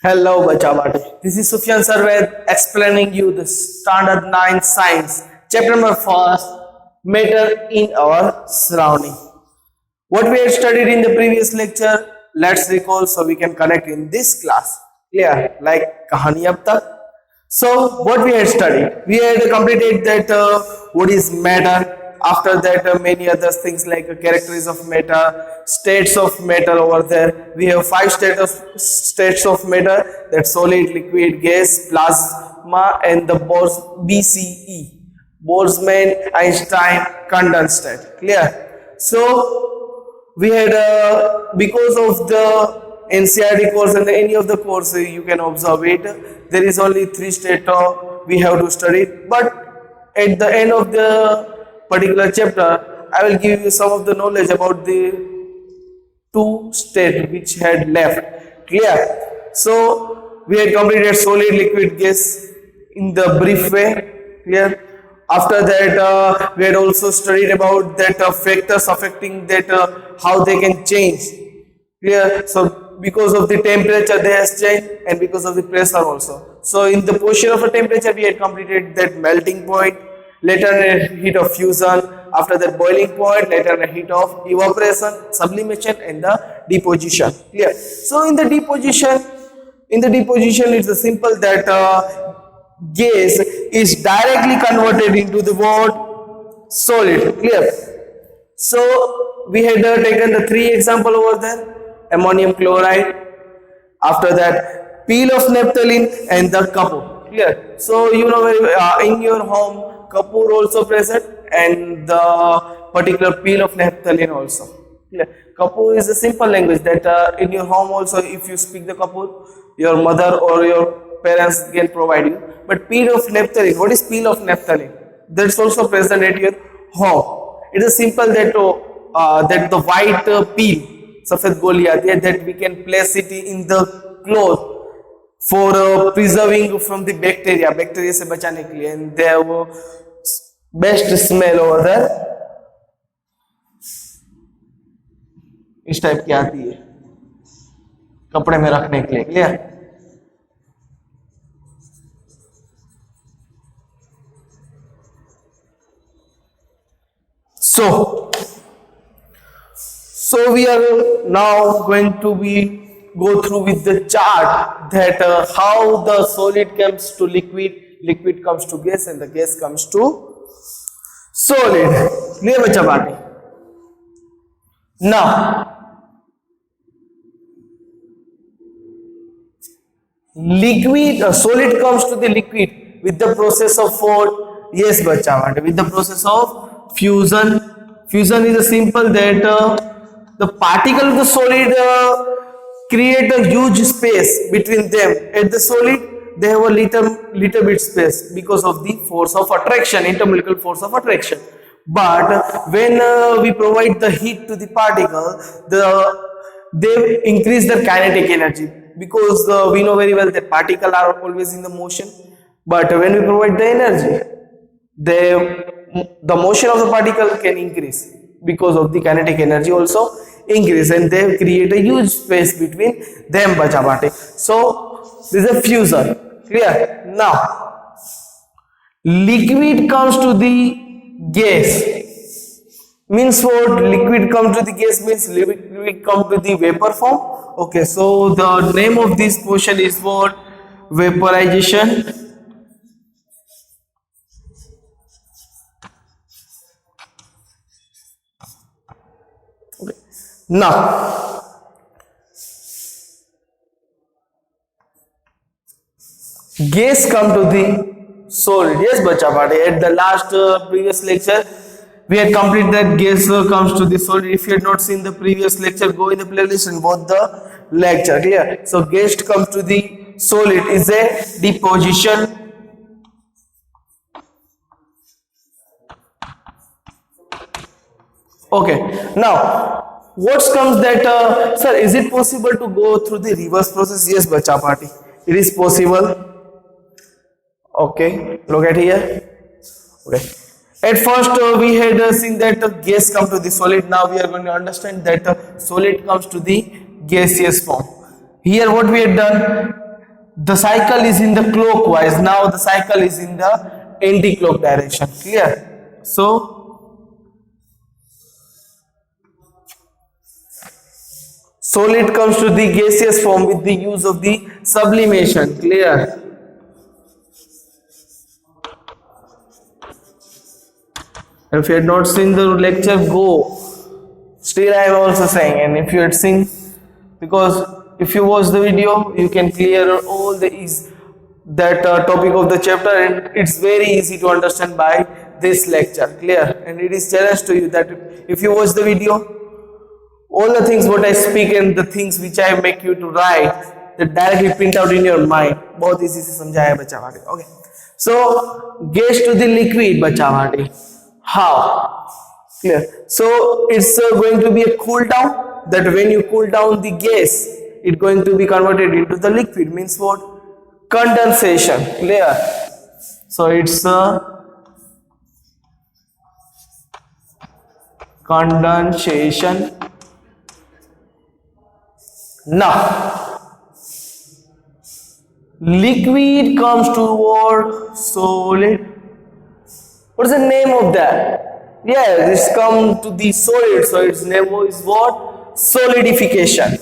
Hello, Bachabate. This is Sufyan Sarved explaining you the Standard 9 Science, chapter number 1, Matter in our surrounding. What we had studied in the previous lecture, let's recall so we can connect in this class. Clear? Like Kahani ab tak. So, what we had studied? We had completed that what is matter. After that, many other things like characteristics of matter, states of matter over there. We have five states of matter: that solid, liquid, gas, plasma, and the BCE, Boltzmann, Einstein, condensate. Clear? So we had because of the NCRT course and any of the course you can observe it. There is only three states we have to study, but at the end of the particular chapter, I will give you some of the knowledge about the two states which had left. Clear? So we had completed solid, liquid, gas in the brief way. Clear? After that, we had also studied about that factors affecting that how they can change. Clear? So because of the temperature they has changed and because of the pressure also. So in the position of a temperature we had completed that melting point, later a heat of fusion, after that boiling point, later a heat of evaporation, sublimation and the deposition. Clear? So in the deposition it's the simple that gas is directly converted into the what? Solid. Clear? So we had taken the three example over there: ammonium chloride, after that peel of naphthalene and the kapoor. Clear? So you know in your home kapoor also present and the particular peel of naphthalene also. Clear? Kapoor is a simple language that in your home also if you speak the kapoor, your mother or your parents can provide you. But peel of naphthalene, what is peel of naphthalene? That's also present at your home. It is simple that that the white peel, सफेद गोली आती है, that we can place it in the cloth for preserving from the bacteria से बचाने के लिए, and they have best smell over there. इस type की आती है कपड़े में रखने के लिए. Clear? So we are now going to go through with the chart that how the solid comes to liquid comes to gas, and the gas comes to solid. Clear, bacha baati? Now, solid comes to the liquid with the process of what? Yes, bacha baati. With the process of fusion. Fusion is a simple that the particle of the solid create a huge space between them. At the solid, they have a little bit space because of the force of attraction, intermolecular force of attraction. But when we provide the heat to the particle, they increase their kinetic energy because we know very well that particles are always in the motion. But when we provide the energy, the motion of the particle can increase because of the kinetic energy also increase, and they create a huge space between them, bachabate. So this is a fusion. Clear? Now liquid comes to the gas means what? Liquid comes to the gas means liquid comes to the vapor form. Okay, so the name of this question is what? Vaporization. Now, gas come to the solid. Yes, bacha bade. At the last previous lecture, we had completed that gas comes to the solid. If you had not seen the previous lecture, go in the playlist and watch the lecture. Clear? So, gas comes to the solid is a deposition. Okay. Now, what comes that, sir, is it possible to go through the reverse process? Yes, bacha party. It is possible. Okay, look at here. Okay. At first, we had seen that gas comes to the solid. Now we are going to understand that solid comes to the gaseous form. Here, what we had done, the cycle is in the clockwise. Now the cycle is in the anti-clock direction. Clear? So solid comes to the gaseous form with the use of the sublimation. Clear? If you had not seen the lecture, go. Still I am also saying, and if you had seen, because if you watch the video, you can clear all the topic of the chapter, and it's very easy to understand by this lecture. Clear? And it is challenge to you that if you watch the video, all the things what I speak and the things which I make you to write, that directly print out in your mind. बहुत easy से समझाया बच्चा वाटे. Okay. So gas to the liquid बच्चा वाटे. How? Clear? So it's going to be a cool down. That when you cool down the gas, it's going to be converted into the liquid. Means what? Condensation. Clear? So it's condensation. Now liquid comes toward solid. What is the name of that? Yeah, this comes to the solid, so its name is what? Solidification.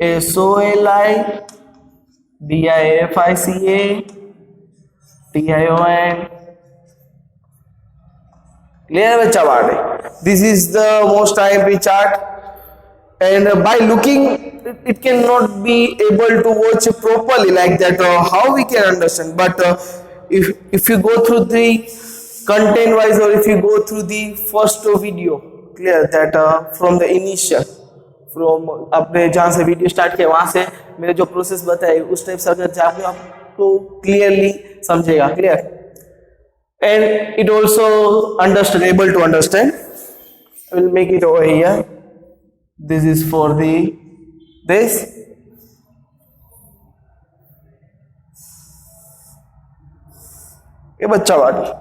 SOLIDIFICA Clear बच्चा बात. This is the most IMP chart, and by looking it cannot be able to watch properly like that. How we can understand? But if you go through the content wise, or if you go through the first video, clear that from the initial, from आपने जहाँ से video start किया वहाँ से मैंने जो process बताया उस टाइप से अगर जाओगे आपको क्लियरली समझेगा. Clear? And it also able to understand. I will make it over here. This is for this. ये बच्चा वाली.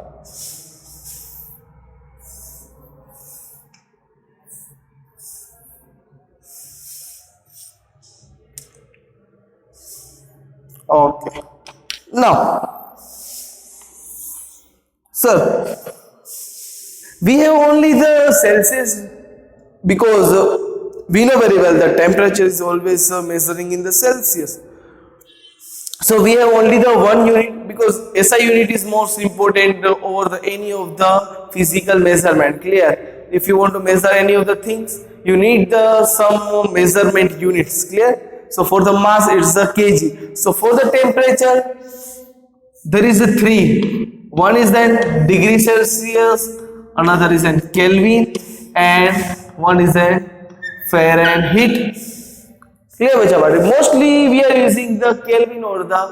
Okay. Now, sir, we have only the Celsius because we know very well that temperature is always measuring in the Celsius. So we have only the one unit because SI unit is most important over any of the physical measurement. Clear? If you want to measure any of the things, you need some measurement units. Clear? So for the mass, it's the kg. So for the temperature, there is a three. One is then degree Celsius, another is in Kelvin, and one is in Fahrenheit. Clear बच्चा बात. Mostly we are using the Kelvin or the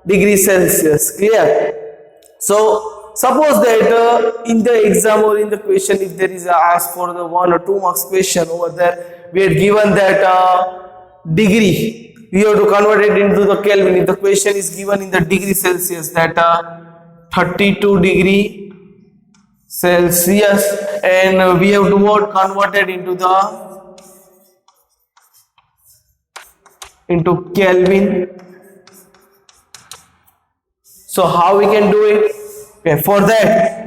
degree Celsius. Clear? So suppose that in the exam or in the question, if there is a ask for the 1 or 2 marks question over there, we are given that degree, we have to convert it into the Kelvin. If the question is given in the degree Celsius, that 32 degree Celsius, and we have to convert it into Kelvin. So how we can do it? Okay, for that,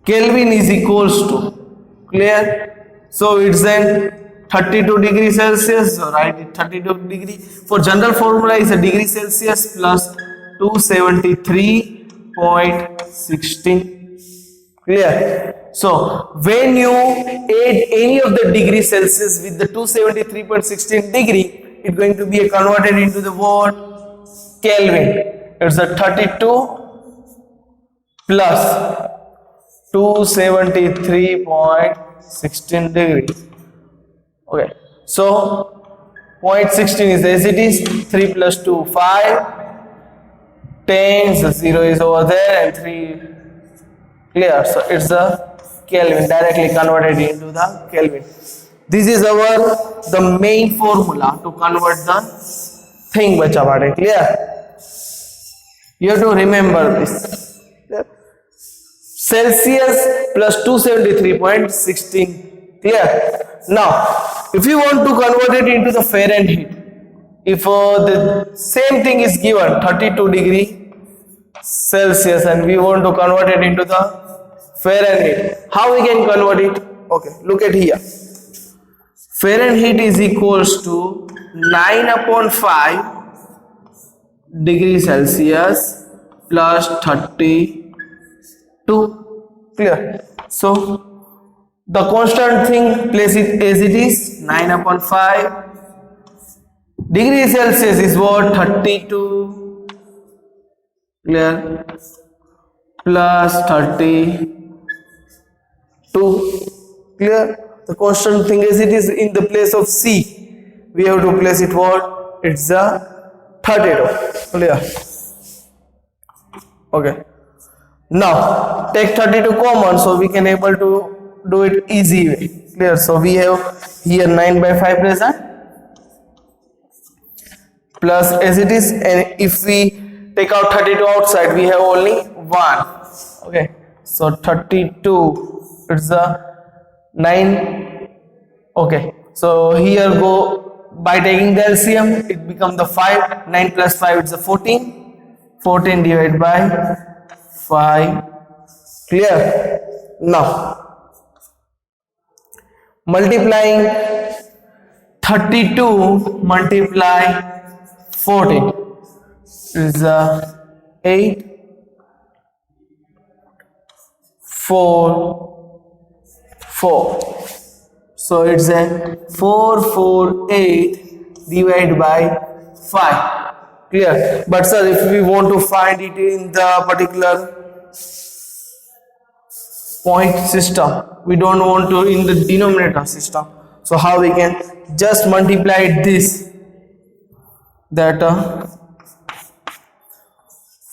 Kelvin is equals to, clear? So it's then 32 degree Celsius, so write it 32 degree. For general formula is a degree Celsius plus 273.16. Clear? So when you add any of the degree Celsius with the 273.16 degree, it's going to be converted into the word Kelvin. It's a 32 plus 273.16 degree. Okay, so 0.16 is as it is. 3 plus 2 5, 10, so 0 is over there, and 3. Clear? So it's the Kelvin, directly converted into the Kelvin. This is the main formula to convert the thing. Bacha bade. Clear? You have to remember this. Celsius plus 273.16 Clear? Now, if you want to convert it into the Fahrenheit, if the same thing is given 32 degree Celsius and we want to convert it into the Fahrenheit, how we can convert it? Okay, look at here. Fahrenheit is equals to 9 upon 5 degree Celsius plus 32. Clear? So the constant thing, place it as it is, 9 upon 5 degree Celsius is what? 32. Clear? Plus 32. Clear? The constant thing as it is, in the place of C we have to place it what? It's the 32. Clear? Okay. Now take 32 common, so we can able to do it easy way. Clear? So we have here 9 by 5 present plus as it is, and if we take out 32 outside we have only 1. Okay, so 32, it's the 9. Okay, so here go by taking the LCM, it becomes the 5. 9 plus 5, it's the 14. 14 divided by 5. Clear? Now multiplying 32 multiply 14 is 8. 4 4. So it's a 448 divided by 5. Clear? But sir, if we want to find it in the particular point system, we don't want to in the denominator system, so how we can just multiply this, that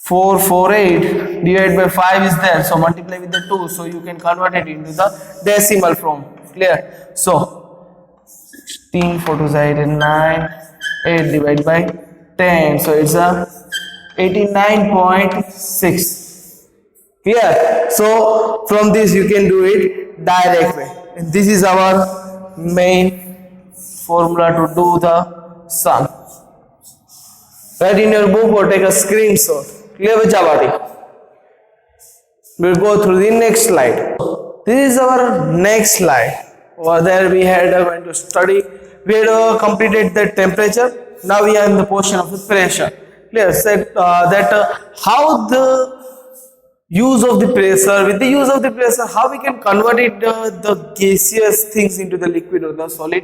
448 divided by 5 is there, so multiply with the 2, so you can convert it into the decimal form. Clear? So 16, 4 to 9, 8 divided by 10, so it's a 89.6. Clear? So from this you can do it direct way, and this is our main formula to do the sum. Write in your book or take a screenshot. Clear, Vachabadi? We'll go through the next slide. This is our next slide. Over there we had going to study. We had completed the temperature. Now we are in the portion of the pressure. Clear? Said how the use of the pressure, with the use of the pressure, how we can convert it the gaseous things into the liquid or the solid.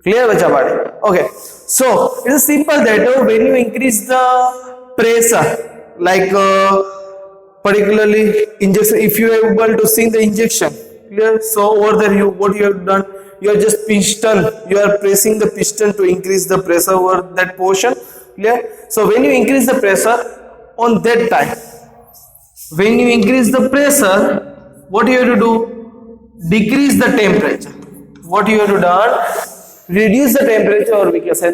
Clear, Vachabadi? Okay. So it is simple that when you increase the pressure, like particularly injection, if you are able to see the injection, clear? So over there, what you have done, you are just piston, you are pressing the piston to increase the pressure over that portion. Clear? So when you increase the pressure on that time, when you increase the pressure, what you have to do? Decrease the temperature. What you have to do? Reduce the temperature, or we can say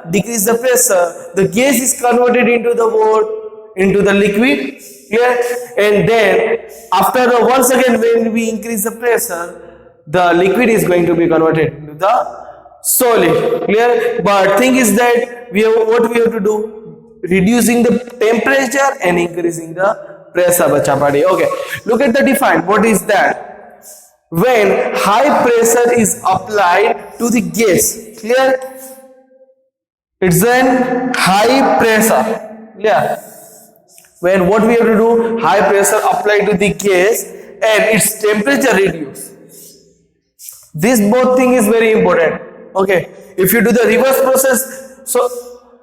decrease the pressure. The gas is converted into the what? Into the liquid. Clear? And then after once again when we increase the pressure, the liquid is going to be converted into the solid. Clear? But thing is that what we have to do? Reducing the temperature and increasing the pressure. Bachapadi. Okay. Look at the define. What is that? When high pressure is applied to the gas. Clear? It's an high pressure. Clear? When what we have to do? High pressure applied to the gas and its temperature reduced. This both thing is very important. Okay. If you do the reverse process, so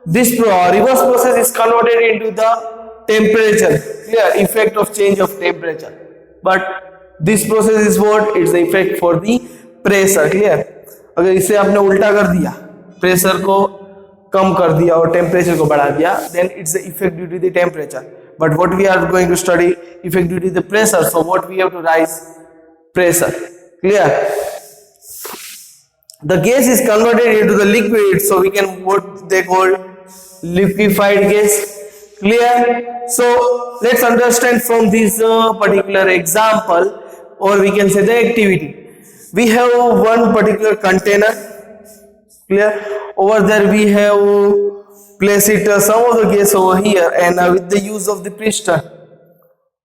this reverse process is converted into the temperature. Clear? Effect of change of temperature. But this process is what? It's the effect for the pressure. Clear? अगर इसे आपने उल्टा कर दिया, pressure को कम कर दिया और टेम्परेचर को बढ़ा दिया, then it's the effect due to the temperature. But what we are going to study, effect due to the pressure. So what we have to rise? Pressure. Clear? The gas is converted into the liquid, so we can what they call liquefied gas. Clear? So let's understand from this particular example, or we can say the activity. We have one particular container. Clear? Over there we have place it some of the gas over here, and with the use of the piston,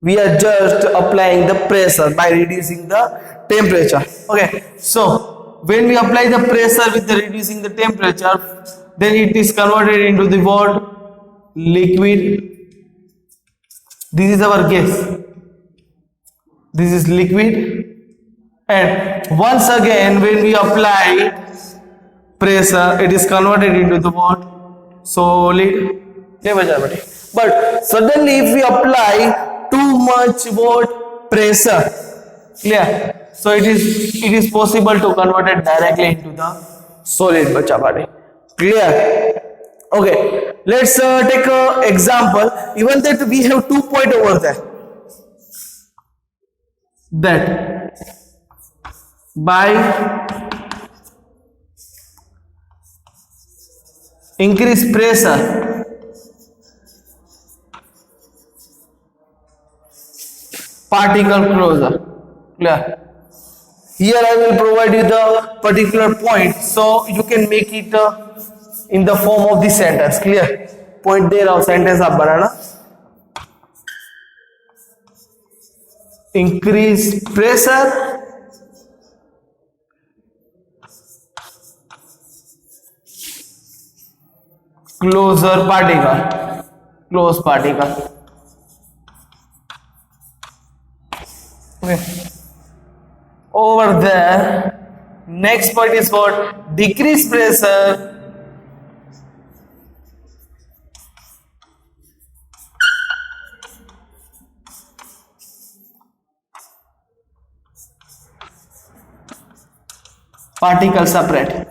we are just applying the pressure by reducing the temperature. Okay, so when we apply the pressure with the reducing the temperature, then it is converted into the what? Liquid. This is our gas. This is liquid. And once again, when we apply pressure, it is converted into the what? Solid. But suddenly if we apply too much what? Pressure. Clear? So it is possible to convert it directly into the solid. Clear? Okay. Let's take an example. Even that we have 2 points over there. That by increase pressure, particle closer. Clear? Here I will provide you the particular point, so you can make it in the form of the sentence. Clear? Point there और sentence आप बनाना. Increase pressure, closer particle, close particle. Okay. Over there, next point is what? Decrease pressure, particle separate.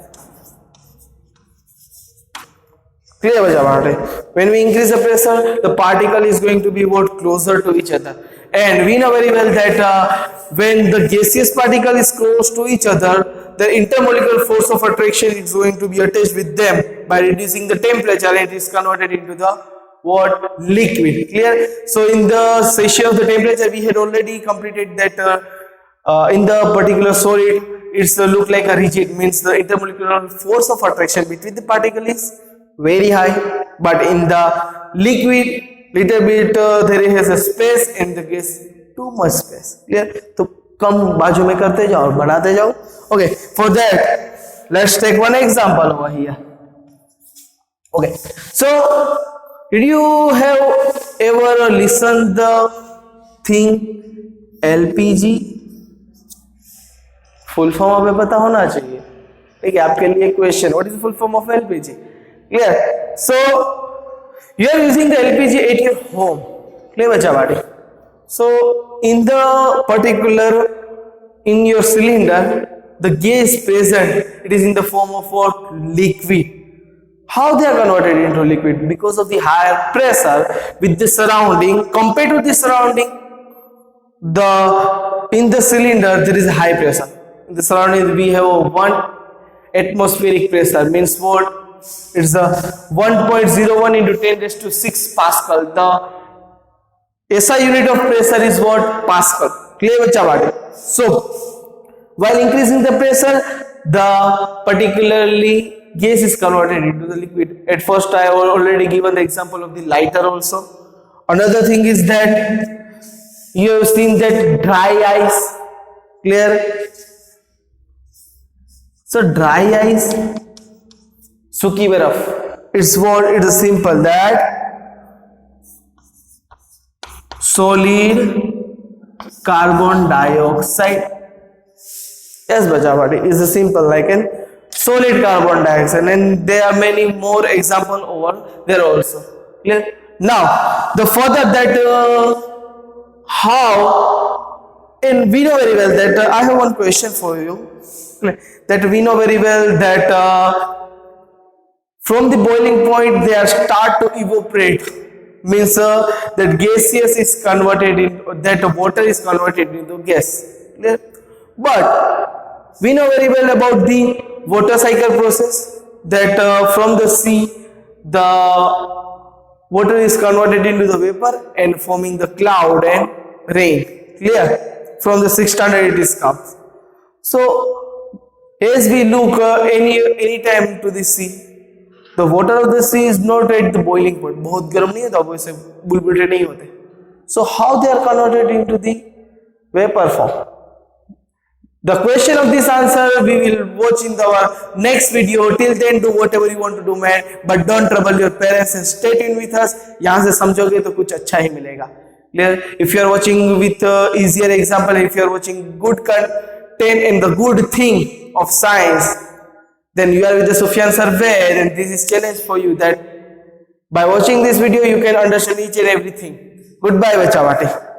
Clear? When we increase the pressure, the particle is going to be what? Closer to each other. And we know very well that when the gaseous particle is close to each other, the intermolecular force of attraction is going to be attached with them by reducing the temperature, and it is converted into the what? Liquid. Clear? So in the session of the temperature, we had already completed that in the particular solid, it's look like a rigid, means the intermolecular force of attraction between the particle is very high, but in the liquid little bit there is a space, and the gas too much space. Clear? तो कम बाजू में करते जाओ और बढ़ाते जाओ. Okay, for that let's take one example over here. Okay, so did you have ever listened the thing LPG? Full form हमें पता होना चाहिए. ठीक है, आपके लिए question, what is full form of LPG? Clear? So you are using the LPG at your home. Clear बच्चा बाटी? So in the particular in your cylinder, the gas present, it is in the form of what? Liquid. How they are converted into liquid? Because of the higher pressure with the surrounding, compared to the surrounding, in the cylinder there is a high pressure. In the surrounding we have 1 atmospheric pressure, means what? It's a 1.01 into 10 raised to 6 Pascal. The SI unit of pressure is what? Pascal. Clear बच्चा बाटे? So while increasing the pressure, the particularly gas is converted into the liquid. At first I have already given the example of the lighter also. Another thing is that you have seen that dry ice. Clear? So dry ice, सूखी बर्फ, it's what? It is simple that solid carbon dioxide. Yes, Bajavadi is a simple like an solid carbon dioxide, and there are many more examples over there also. Clear? Now, the further that how, and we know very well that I have one question for you. That we know very well that from the boiling point they are start to evaporate, means that gaseous is converted into that water is converted into gas. Clear? But we know very well about the water cycle process, that from the sea the water is converted into the vapor and forming the cloud and rain. Clear? From the 6th standard it is comes. So as we look any time to the sea, the water of the sea is not at the boiling point. बहुत गर्म नहीं है तो अब ऐसे बुलबुले नहीं होते. So how they are converted into the vapor form? The question of this answer we will watch in our next video. Till then do whatever you want to do man, but don't trouble your parents and stay tuned with us. यहाँ से समझोगे तो कुछ अच्छा ही मिलेगा. Clear? If you are watching with easier example, if you are watching good content and the good thing of science, then you are with the Sufyan Sarved, and this is challenge for you that by watching this video you can understand each and everything. Goodbye, Bachawati.